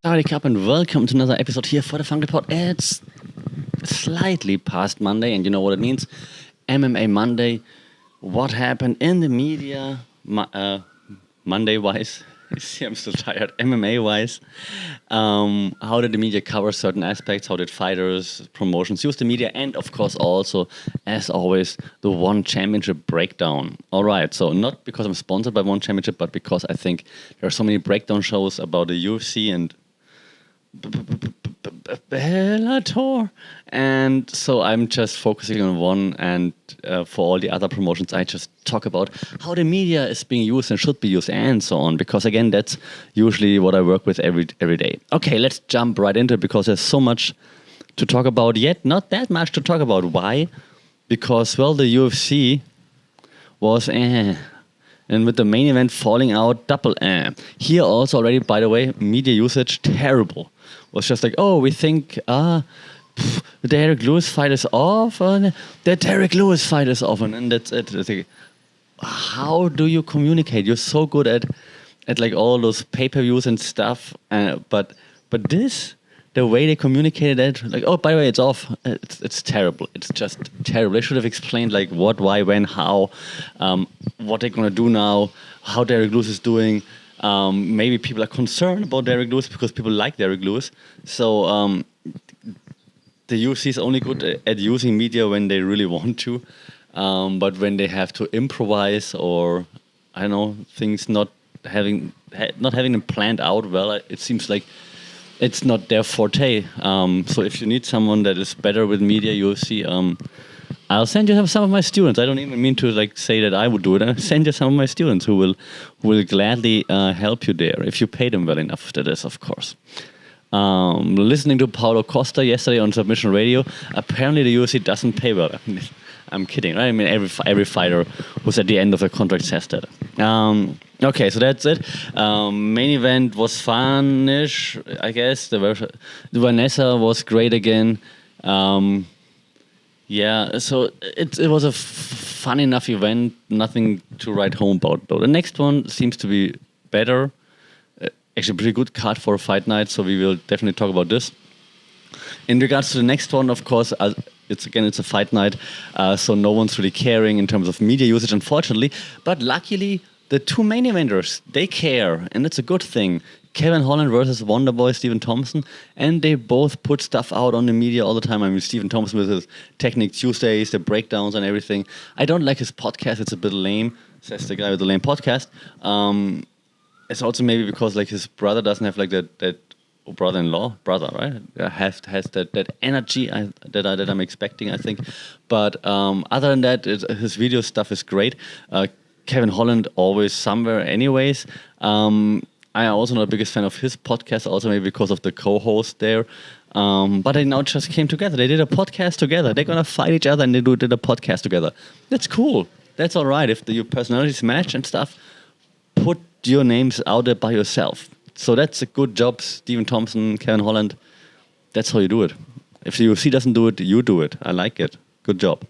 Howdy, Cup, and welcome to another episode here for the Funk Report. It's slightly past Monday, and you know what it means. MMA Monday. What happened in the media Monday-wise? See, I'm still tired. MMA-wise. How did the media cover certain aspects? How did fighters, promotions use the media? And, of course, also, as always, the One Championship breakdown. All right, so not because I'm sponsored by One Championship, but because I think there are so many breakdown shows about the UFC and Bellator, and so I'm just focusing on one, and for all the other promotions I just talk about how the media is being used and should be used and so on, because again that's usually what I work with every day. Okay, let's jump right into it because there's so much to talk about, yet not that much to talk about. Why? Because, well, the UFC was and with the main event falling out, double Here also already, by the way, media usage terrible. Was just like, oh, we think the Derek Lewis fight is off, and the Derek Lewis fight is off, and that's it. It's like, how do you communicate? You're so good at like all those pay-per-views and stuff, but this, the way they communicated it, like, oh, by the way, it's off. It's terrible. It's just terrible. They should have explained like what, why, when, how, what they're gonna do now, how Derek Lewis is doing. Maybe people are concerned about Derek Lewis because people like Derek Lewis. So the UFC is only good at using media when they really want to, but when they have to improvise or I don't know, things not having them planned out well, it seems like it's not their forte. So if you need someone that is better with media, UFC, I'll send you some of my students. I don't even mean to like say that I would do it. I'll send you some of my students who will gladly help you there if you pay them well enough. That is, of course. Listening to Paulo Costa yesterday on Submission Radio, apparently the UFC doesn't pay well. I'm kidding, right? I mean, every fighter who's at the end of a contract says that. Okay, so that's it. Main event was fun-ish, I guess. The Vanessa was great again. Yeah, so it was a fun enough event, nothing to write home about though. The next one seems to be better, actually pretty good card for a fight night, so we will definitely talk about this. In regards to the next one, of course, it's a fight night, so no one's really caring in terms of media usage, unfortunately, but luckily the two main eventers, they care, and it's a good thing. Kevin Holland versus Wonderboy Stephen Thompson, and they both put stuff out on the media all the time. I mean, Stephen Thompson with his Technique Tuesdays, the breakdowns and everything. I don't like his podcast; it's a bit lame, says the guy with the lame podcast. It's also maybe because like his brother doesn't have like that brother-in-law, right? Has that energy that I'm expecting, I think. But other than that, his video stuff is great. Kevin Holland always somewhere, anyways. I'm also not the biggest fan of his podcast, also maybe because of the co-host there. But they now just came together. They did a podcast together. They're going to fight each other and they did a podcast together. That's cool. That's all right. If your personalities match and stuff, put your names out there by yourself. So that's a good job, Stephen Thompson, Kevin Holland. That's how you do it. If the UFC doesn't do it, you do it. I like it. Good job.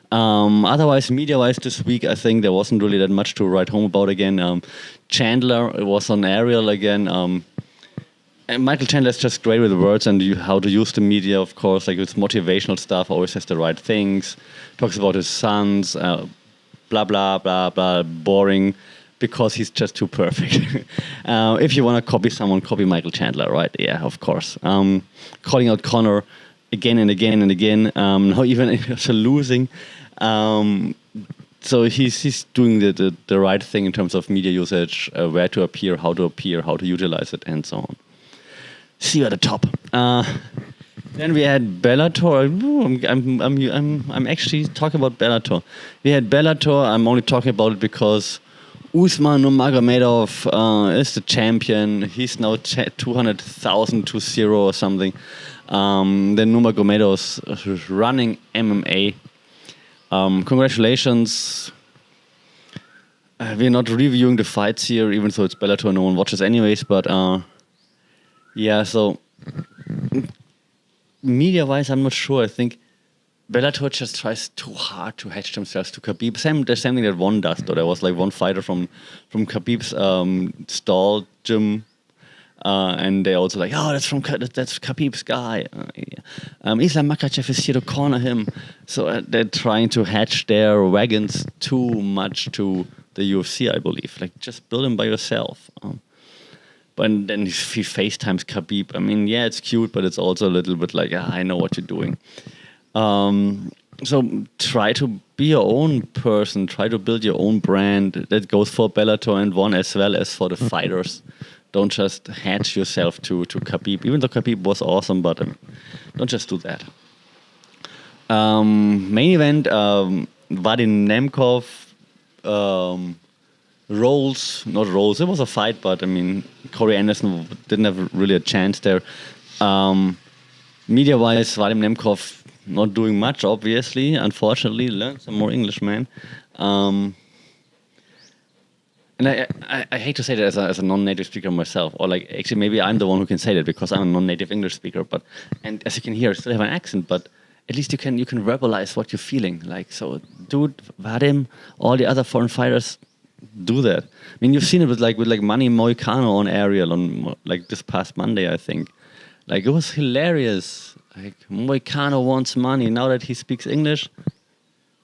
Otherwise, media-wise this week, I think there wasn't really that much to write home about again. Chandler was on Ariel again. And Michael Chandler is just great with words and how to use the media, of course. Like, it's motivational stuff, always says the right things. Talks about his sons, blah, blah, blah, blah, boring, because he's just too perfect. If you want to copy someone, copy Michael Chandler, right? Yeah, of course. Calling out Conor again and again and again. Now even if you're losing. So he's doing the right thing in terms of media usage, where to appear, how to utilize it, and so on. See you at the top. Then we had Bellator. I'm actually talking about Bellator. We had Bellator. I'm only talking about it because Usman Nurmagomedov is the champion. He's now 200,000 to 0 or something. Then Nurmagomedov is running MMA. Congratulations. We're not reviewing the fights here, even though it's Bellator, no one watches anyways, but yeah, so media-wise, I'm not sure. I think Bellator just tries too hard to hedge themselves to Khabib. There's something that one does, though. There was like one fighter from Khabib's stall gym And they also like, oh, that's Khabib's guy. Islam Makhachev is here to corner him. So they're trying to hatch their wagons too much to the UFC, I believe. Like, just build him by yourself. But then he FaceTimes Khabib. I mean, yeah, it's cute, but it's also a little bit like, I know what you're doing. So try to be your own person. Try to build your own brand. That goes for Bellator and ONE as well as for the fighters. Don't just hatch yourself to Khabib. Even though Khabib was awesome, but don't just do that. Main event, Vadim Nemkov, not rolls. It was a fight, but I mean, Corey Anderson didn't have really a chance there. Media-wise, Vadim Nemkov not doing much, obviously. Unfortunately, learned some more English, man. And I hate to say that as a non-native speaker myself, or like actually maybe I'm the one who can say that because I'm a non-native English speaker. And as you can hear, I still have an accent, but at least you can verbalize what you're feeling. Like, so, dude, Vadim, all the other foreign fighters do that. I mean, you've seen it with Manny Moicano on Ariel on like this past Monday, I think. Like, it was hilarious. Like, Moicano wants money. Now that he speaks English,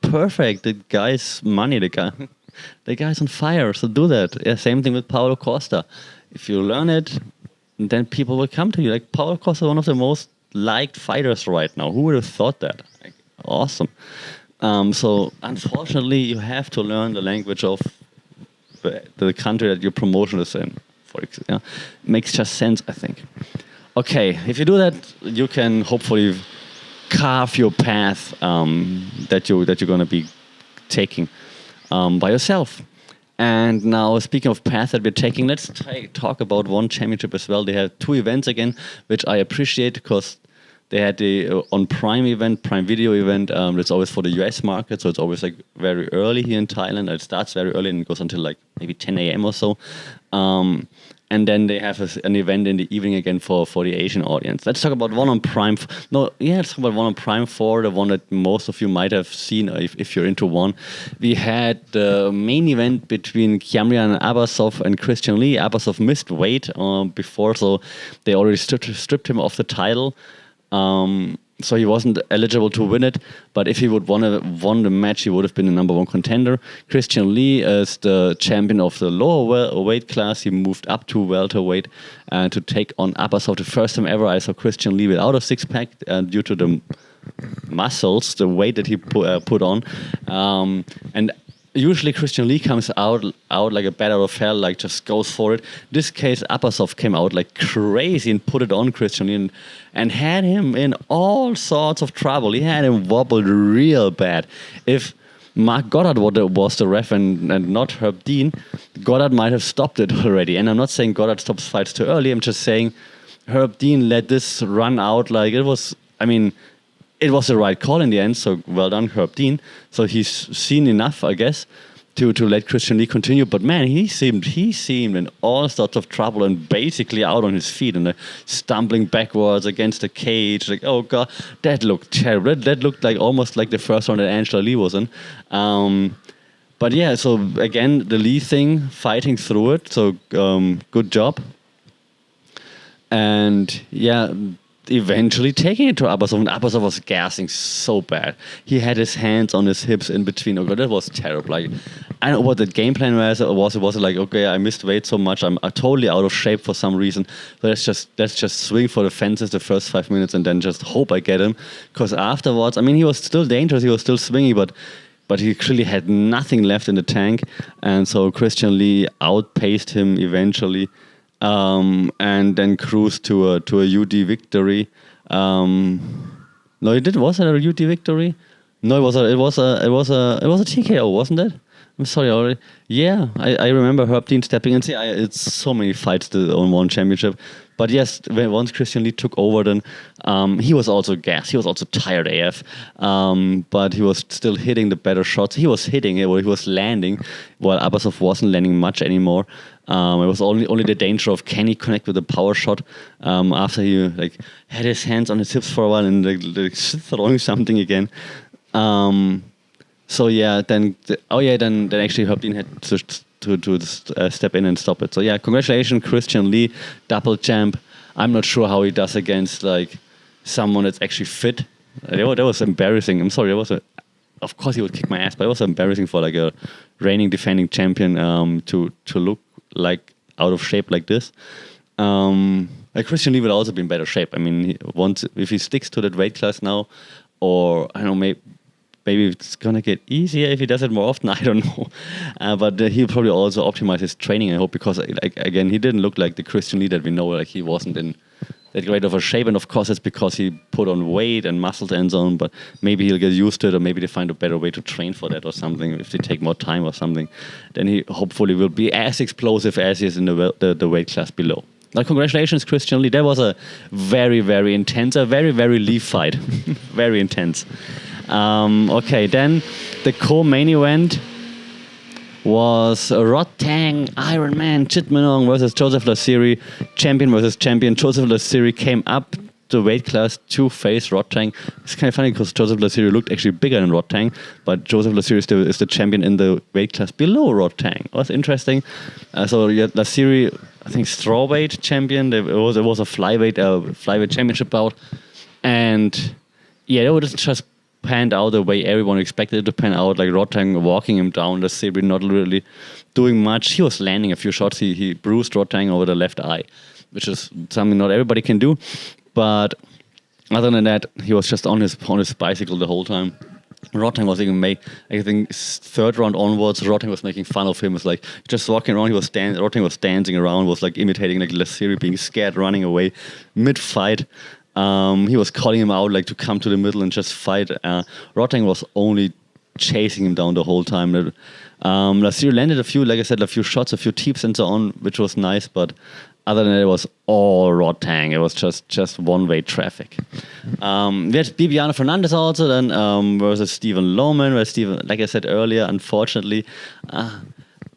perfect. The guy's money. The guy's on fire. So do that. Yeah, same thing with Paulo Costa. If you learn it, then people will come to you. Like, Paulo Costa is one of the most liked fighters right now. Who would have thought that? Like, awesome. So unfortunately, you have to learn the language of the country that your promotion is in. Makes just sense, I think. Okay, if you do that, you can hopefully carve your path that you're going to be taking by yourself. And now, speaking of path that we're taking, let's talk about ONE Championship as well. They had 2 events again, which I appreciate because they had the on Prime Video event. It's always for the US market, so it's always like very early here in Thailand. It starts very early and it goes until like maybe 10 a.m. or so. And then they have an event in the evening again for the Asian audience. Let's talk about one on Prime. Let's talk about one on Prime 4, the one that most of you might have seen if you're into ONE. We had the main event between Kiamrian Abbasov and Christian Lee. Abbasov missed weight before, so they already stripped him of the title. So he wasn't eligible to win it, but if he would won the match, he would have been the number 1 contender. Christian Lee is the champion of the lower weight class. He moved up to welterweight to take on Abbasov. The first time ever I saw Christian Lee without a six-pack due to the muscles, the weight that he put on. And usually Christian Lee comes out like a bat out of hell, like just goes for it. This case, Abbasov came out like crazy and put it on Christian Lee and had him in all sorts of trouble. He had him wobbled real bad. If Mark Goddard was the ref and not Herb Dean, Goddard might have stopped it already. And I'm not saying Goddard stops fights too early. I'm just saying Herb Dean let this run out like it was, it was the right call in the end, so well done, Herb Dean. So he's seen enough, I guess, to let Christian Lee continue. But man, he seemed in all sorts of trouble and basically out on his feet and stumbling backwards against the cage. Like, oh god, that looked terrible. That looked like almost like the first round that Angela Lee was in. But yeah, so again, the Lee thing, fighting through it. So good job. And yeah, eventually taking it to Abbasov, and Abbasov was gassing so bad. He had his hands on his hips in between. Oh god, that was terrible. Like, I don't know what the game plan was. It was like, okay, I missed weight so much, I'm totally out of shape for some reason. So let's just swing for the fences the first 5 minutes and then just hope I get him. Because afterwards, he was still dangerous. He was still swingy, but he clearly had nothing left in the tank. And so Christian Lee outpaced him eventually. And then cruised to a UD victory. No, he did. Was it a UD victory? No, it was a TKO, wasn't it? I'm sorry already. Yeah, I remember Herb Dean stepping in. See, it's so many fights on ONE Championship. But yes, once Christian Lee took over, then he was also gassed. He was also tired AF. But he was still hitting the better shots. He was hitting it, or he was landing, while Abbasov wasn't landing much anymore. It was only the danger of can he connect with a power shot after he had his hands on his hips for a while and throwing something again. So yeah, then actually Herb Dean had step in and stop it. So yeah, congratulations, Christian Lee, double champ. I'm not sure how he does against like someone that's actually fit. That was embarrassing. I'm sorry. Of course he would kick my ass, but it was embarrassing for like a reigning defending champion to look like out of shape like this. Like Christian Lee would also be in better shape. I mean, if he sticks to that weight class now, or I don't know, maybe it's gonna get easier if he does it more often. I don't know, but he'll probably also optimize his training. I hope, because like again, he didn't look like the Christian Lee that we know. Like he wasn't in that great of a shape, and of course it's because he put on weight and muscles and so on. But maybe he'll get used to it, or maybe they find a better way to train for that or something. If they take more time or something, then he hopefully will be as explosive as he is in the weight class below. Now, congratulations, Christian Lee. That was a very, very intense, a very, very Lee fight. Very intense. Okay, then the co-main event was Rotang Ironman Chitmanong versus Joseph Lassiri, champion versus champion. Joseph Lassiri came up the weight class to face Rotang. It's kind of funny because Joseph Lassiri looked actually bigger than Rotang, but Joseph Lassiri is the champion in the weight class below Rotang. It was interesting. So Lassiri, I think strawweight champion. It was a flyweight championship bout, and yeah, it was just panned out the way everyone expected it to pan out, like Rotang walking him down, Lassiri not really doing much. He was landing a few shots. He bruised Rotang over the left eye, which is something not everybody can do. But other than that, he was just on his bicycle the whole time. Rotang was even I think third round onwards, Rotang was making fun of him. It was like just walking around. Rotang was dancing around, was like imitating like Lassiri being scared, running away mid-fight. He was calling him out like to come to the middle and just fight. Rotang was only chasing him down the whole time. Lassiri landed a few shots, a few teeps and so on, which was nice. But other than that, it was all Rotang. It was just one-way traffic. We had Bibiano Fernandez also then versus Stephen Lohman. Where Stephen, like I said earlier, unfortunately,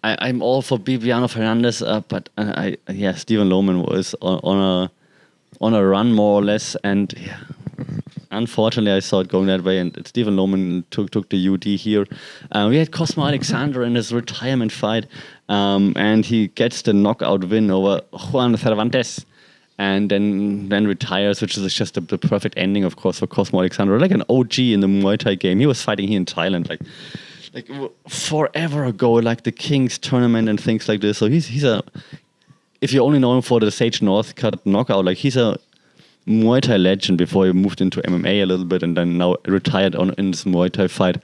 I'm all for Bibiano Fernandez, but Stephen Lohman was on a run more or less, and yeah, unfortunately I saw it going that way, and Stephen Lohman took the UD here. We had Cosmo Alexander in his retirement fight, and he gets the knockout win over Juan Cervantes, and then retires, which is just the perfect ending, of course, for Cosmo Alexander, like an OG in the Muay Thai game. He was fighting here in Thailand like forever ago, like the Kings tournament and things like this. So he's a, if you only know him for the Sage Northcutt knockout, like he's a Muay Thai legend before he moved into MMA a little bit and then now retired in this Muay Thai fight.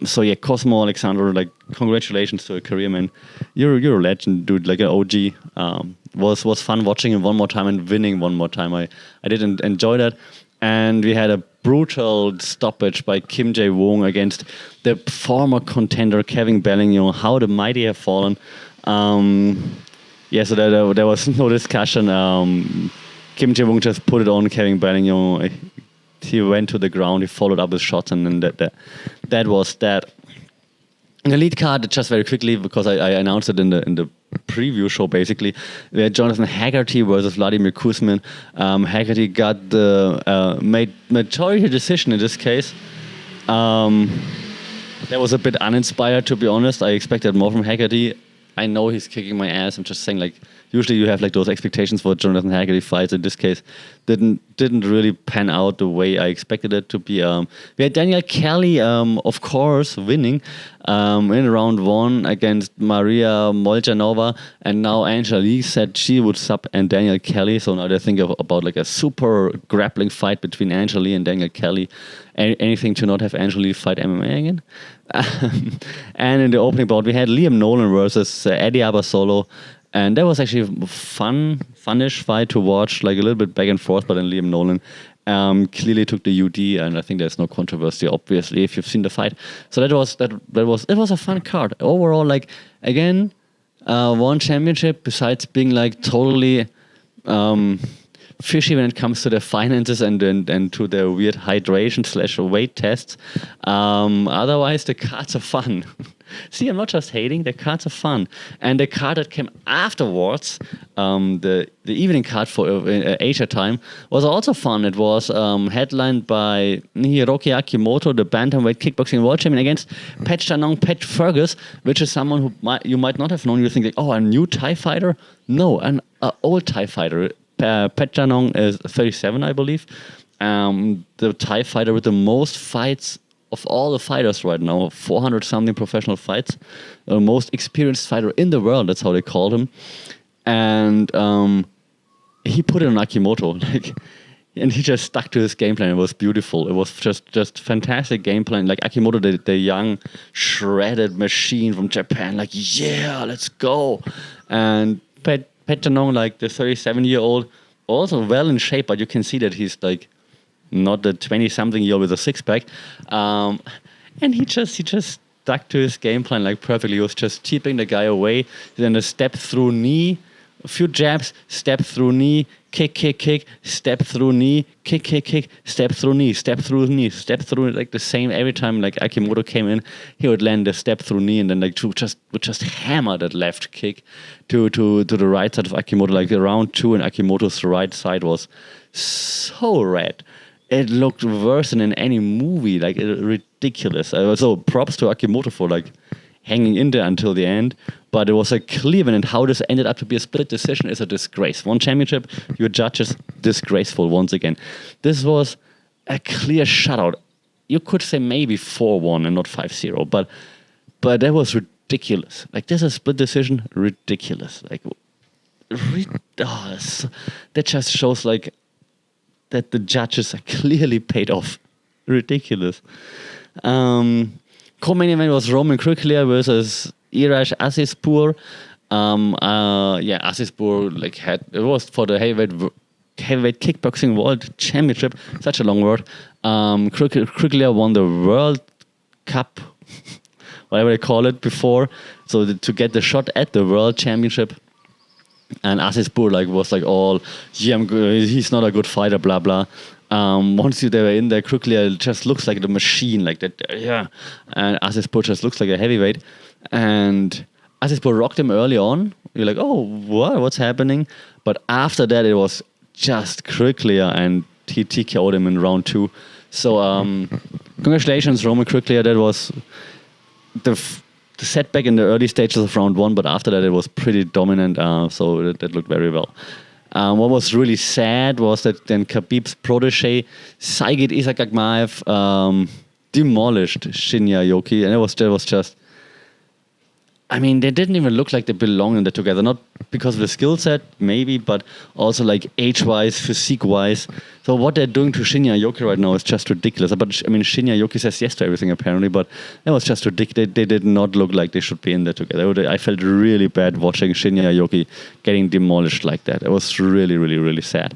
So yeah, Cosmo Alexander, like congratulations to a career, man. You're a legend, dude, like an OG. Was fun watching him one more time and winning one more time. I did enjoy that. And we had a brutal stoppage by Kim Jae-woong against the former contender Kevin Bellingham. How the mighty have fallen. So there was no discussion. Kim Jae-woong just put it on Kevin Bellingham. He went to the ground, he followed up with shots, and then that was that. In the lead card, just very quickly, because I announced it in the preview show, basically, we had Jonathan Haggerty versus Vladimir Kuzmin. Haggerty got the majority decision in this case. That was a bit uninspired, to be honest. I expected more from Haggerty. I know he's kicking my ass. I'm just saying, like, usually you have like those expectations for Jonathan Haggerty fights. In this case, didn't really pan out the way I expected it to be. We had Daniel Kelly, of course, winning in round 1 against Maria Moljanova, and now Angela Lee said she would sub and Daniel Kelly. So now they think about like a super grappling fight between Angela Lee and Daniel Kelly. Anything to not have Angela Lee fight MMA again. And in the opening bout, we had Liam Nolan versus Eddie Abasolo. And that was actually a funnish fight to watch, like a little bit back and forth, but then Liam Nolan clearly took the UD, and I think there's no controversy, obviously, if you've seen the fight. So it was a fun card. Overall, like, again, one championship, besides being like totally fishy when it comes to their finances and to their weird hydration / weight tests. Otherwise, the cards are fun. See, I'm not just hating. The cards are fun, and the card that came afterwards, the evening card for Asia time, was also fun. It was headlined by Hiroki Akimoto, the bantamweight kickboxing world champion, against Pat Fergus, which is someone who you might not have known. You think, like, oh, a new Thai fighter? No, an old Thai fighter. Pat Chanong is 37, I believe. The Thai fighter with the most fights of all the fighters right now, 400 something professional fights, the most experienced fighter in the world. That's how they called him, and he put it on Akimoto, like, and he just stuck to his game plan. It was beautiful. It was just fantastic game plan. Like Akimoto, the young shredded machine from Japan, like, yeah, let's go, and Pat Chanong, like the 37-year-old, also well in shape, but you can see that he's like not the 20-something-year-old with a six-pack. And he just stuck to his game plan like perfectly. He was just keeping the guy away. Then a step through knee, a few jabs, step through knee, kick, step through knee, kick, step through knee, step through knee, step through, like the same every time. Like Akimoto came in, he would land a step through knee, and then like would just hammer that left kick to the right side of Akimoto. Like the round two, and Akimoto's right side was so red. It looked worse than in any movie, like ridiculous. So props to Akimoto for like hanging in there until the end. But it was a clear win, and how this ended up to be a split decision is a disgrace. One championship, your judges, disgraceful once again. This was a clear shutout. You could say maybe 4-1 and not 5-0, but that was ridiculous. Like, this is a split decision, ridiculous. Like, that just shows like that the judges are clearly paid off. Ridiculous. Co-main event was Roman Kruklia versus Irash Asispour. Asispour it was for the heavyweight kickboxing world championship. Such a long word. Kruklia won the World Cup, whatever they call it, before, so to get the shot at the world championship. And Asispour was all, he's not a good fighter, blah blah. Once they were in there, Kruklia just looks like the machine, like that. Yeah, and Asispour just looks like a heavyweight. And Asispour rocked him early on. You're like, oh, what's happening? But after that, it was just Kruklia, and he TKO'd him in round 2. So congratulations, Roman Kruklia. That was the setback in the early stages of round 1, but after that it was pretty dominant, so that looked very well. What was really sad was that then Khabib's protege, Saigid Isagagmaev, demolished Shinya Yoki, and it was just, I mean, they didn't even look like they belonged in there together. Not because of the skill set, maybe, but also like age-wise, physique-wise. So what they're doing to Shinya Yoki right now is just ridiculous. But I mean, Shinya Yoki says yes to everything apparently, but that was just ridiculous. They did not look like they should be in there together. I felt really bad watching Shinya Yoki getting demolished like that. It was really, really, really sad.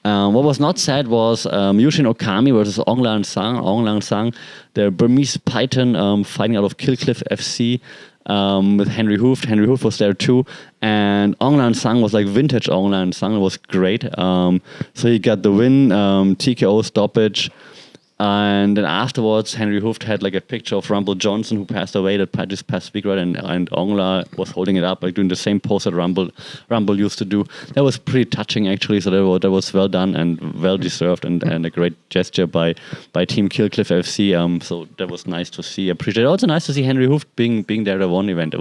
What was not sad was Yushin Okami versus Ong Lan Sang, the Burmese Python fighting out of Killcliff FC. With Henry Hooft. Henry Hooft was there too. And Ong Lan Sang was like vintage Ong Lan Sang. It was great. So he got the win, TKO stoppage. And then afterwards, Henry Hooft had like a picture of Rumble Johnson, who passed away this past week, right? And Ong La was holding it up, like doing the same pose that Rumble used to do. That was pretty touching, actually. So that was well done and well deserved, and a great gesture by Team Killcliff FC. So that was nice to see. Appreciate it. Also nice to see Henry Hooft being there at one event. That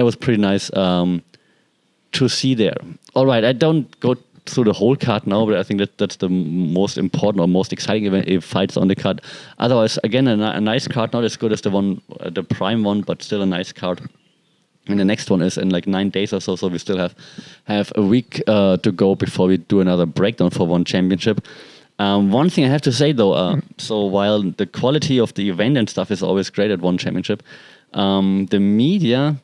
was pretty nice to see there. All right, I don't go through the whole card now, but I think that's the most important or most exciting event if fights on the card. Otherwise, again, a nice card, not as good as the prime one, but still a nice card. And the next one is in like 9 days or so we still have a week to go before we do another breakdown for one championship. One thing I have to say though, so while the quality of the event and stuff is always great at one championship, the media,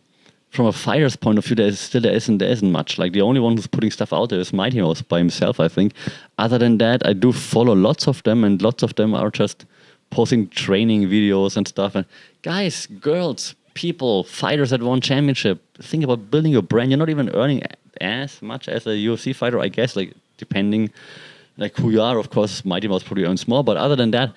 from a fighter's point of view, there isn't much. Like, the only one who's putting stuff out there is Mighty Mouse by himself, I think. Other than that, I do follow lots of them, and lots of them are just posting training videos and stuff. And guys, girls, people, fighters at one championship, think about building your brand. You're not even earning as much as a UFC fighter, I guess, like, depending like who you are. Of course, Mighty Mouse probably earns more, but other than that,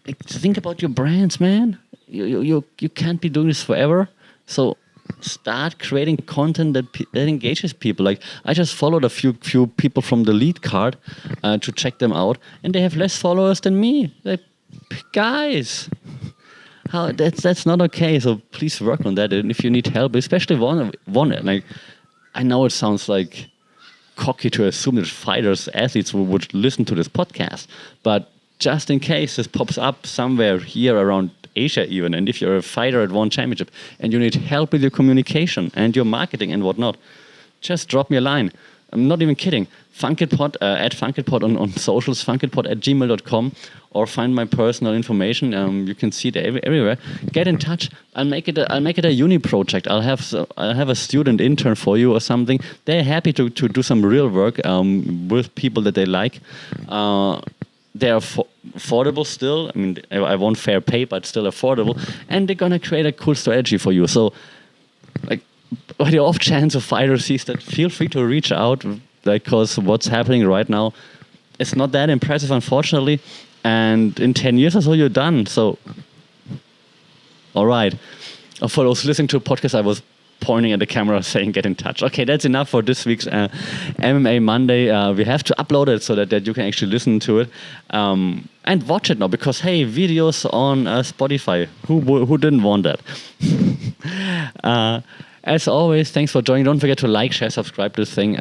like, think about your brands, man. you can't be doing this forever. So start creating content that engages people. Like I just followed a few people from the lead card to check them out, and they have less followers than me. Like, guys, how that's not okay. So please work on that. And if you need help, especially one like, I know it sounds like cocky to assume that fighters, athletes would listen to this podcast, but just in case this pops up somewhere here around Asia even, and if you're a fighter at one championship and you need help with your communication and your marketing and whatnot, just drop me a line. I'm not even kidding. Funkitpod, at Funkitpod on socials, funkitpod@gmail.com, or find my personal information. You can see it everywhere. Get in touch. I'll make it a uni project. I'll have a student intern for you or something. They're happy to do some real work with people that they like. They're affordable still. I mean, I want fair pay, but still affordable. And they're gonna create a cool strategy for you. So, like, by the off chance a fighter sees that, feel free to reach out, because what's happening right now is not that impressive, unfortunately. And in 10 years or so, you're done. So, all right. For those listening to a podcast, I was pointing at the camera saying get in touch. Okay, that's enough for this week's MMA Monday. We have to upload it so that you can actually listen to it and watch it now, because, hey, videos on Spotify. Who didn't want that? As always, thanks for joining. Don't forget to like, share, subscribe to this thing.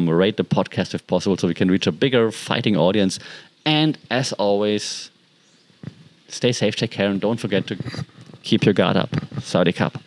Rate the podcast if possible so we can reach a bigger fighting audience. And as always, stay safe, take care, and don't forget to keep your guard up. Saudi Cup.